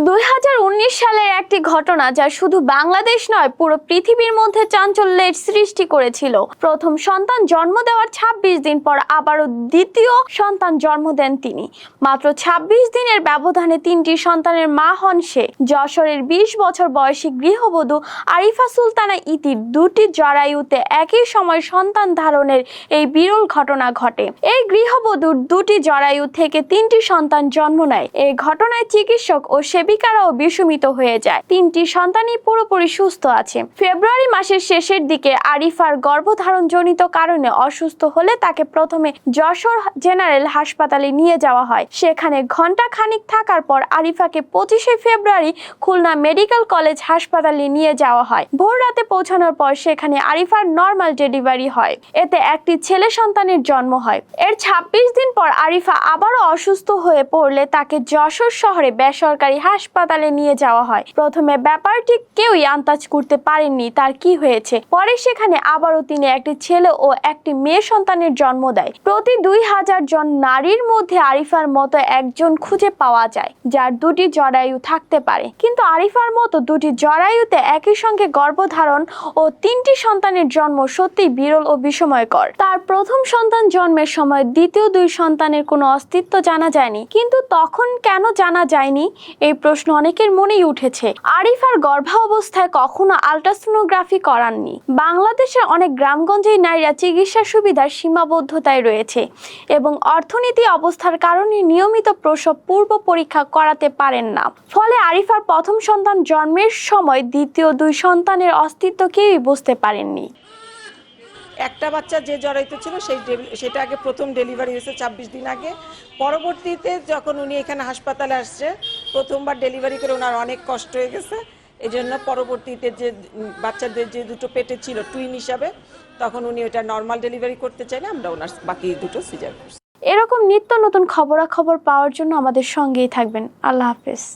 2019 সালের একটি ঘটনা যা শুধু বাংলাদেশ নয় পুরো পৃথিবীর মধ্যে চাঞ্চল্যের সৃষ্টি করেছিল। প্রথম সন্তান জন্ম দেওয়ার 26 দিন পর আবারও দ্বিতীয় সন্তান জন্ম দেন তিনি। মাত্র 26 দিনের ব্যবধানে 3টি সন্তানের মা হন সে। যশোরের 20 বছর বয়সী গৃহবধূ আরিফা সুলতানা ইতির 2টি জরায়ুতে একই সময় সন্তান ধারণের এই বিরল ঘটনা ঘটে। এই গৃহবধূর 2টি জরায়ু থেকে 3টি সন্তান জন্ম নেয়। এই ঘটনায় চিকিৎসক ও সেবিকারাও বিস্মিত হয়ে যায়। 3টি সন্তানই পুরোপুরি সুস্থ আছে। ফেব্রুয়ারি মাসের শেষের দিকে আরিফার গর্ভধারণজনিত কারণে অসুস্থ হলে তাকে প্রথমে যশোর জেনারেল হাসপাতালে নিয়ে যাওয়া হয়। সেখানে ঘন্টা খানিক থাকার পর আরিফাকে 25শে ফেব্রুয়ারি খুলনা মেডিকেল কলেজ হাসপাতালে নিয়ে যাওয়া হয়। ভোর রাতে পৌঁছানোর পর সেখানে আরিফার নর্মাল ডেলিভারি হয়। এতে একটি ছেলে সন্তানের জন্ম হয়। এর 26 দিন পর আরিফা আবারও অসুস্থ হয়ে পড়লে তাকে যশোর শহরে বেসরকারি হাসপাতালে নিয়ে যাওয়া হয়। প্রথমে ব্যাপারটি কেউই আন্দাজ করতে পারেননি তার কি হয়েছে। পরে সেখানে আবারও তিনি একটি ছেলে ও একটি মেয়ে সন্তানের জন্ম দেয়। প্রতি 2000 জন নারীর মধ্যে আরিফার মতো একজন খুঁজে পাওয়া যায় যার 2টি জরায়ু থাকতে পারে, কিন্তু আরিফার মতো 2টি জরায়ুতে একই সঙ্গে গর্ভধারণ ও 3টি সন্তানের জন্ম সত্যিই বিরল ও বিস্ময়কর। তার প্রথম সন্তান জন্মের সময় দ্বিতীয় 2 সন্তানের কোনো অস্তিত্ব জানা যায়নি, কিন্তু তখন কেন জানা যায়নি এই প্রশ্ন অনেকের মনেই উঠেছে। আরিফার গর্ভাবস্থায় কখনো আল্ট্রাসোনোগ্রাফি করাননি। বাংলাদেশের অনেক গ্রামগঞ্জেই নারীরা চিকিৎসা সুবিধার সীমাবদ্ধতায় রয়েছে এবং অর্থনীতি অবস্থার কারণে নিয়মিত প্রসব পূর্ব পরীক্ষা করাতে পারেন না। ফলে আরিফার প্রথম সন্তান জন্মের সময় দ্বিতীয় 2 সন্তানের অস্তিত্ব কেউই বুঝতে পারেননি। একটা বাচ্চা যে জরায়ুতে ছিল সেটা আগে প্রথম ডেলিভারি হয়েছে 26 দিন আগে। পরবর্তীতে যখন উনি এখানে হাসপাতালে আসছে, প্রথমবার ডেলিভারি করে ওনার অনেক কষ্ট হয়ে গেছে। এই জন্য পরবর্তীতে যে বাচ্চাদের যে 2টো পেটে ছিল টুইন হিসাবে, তখন উনি ওটা নর্মাল ডেলিভারি করতে চাইলে আমরা ওনার বাকি 2টো সিজার করছি। এরকম নিত্য নতুন খবরাখবর পাওয়ার জন্য আমাদের সঙ্গেই থাকবেন। আল্লাহ হাফেজ।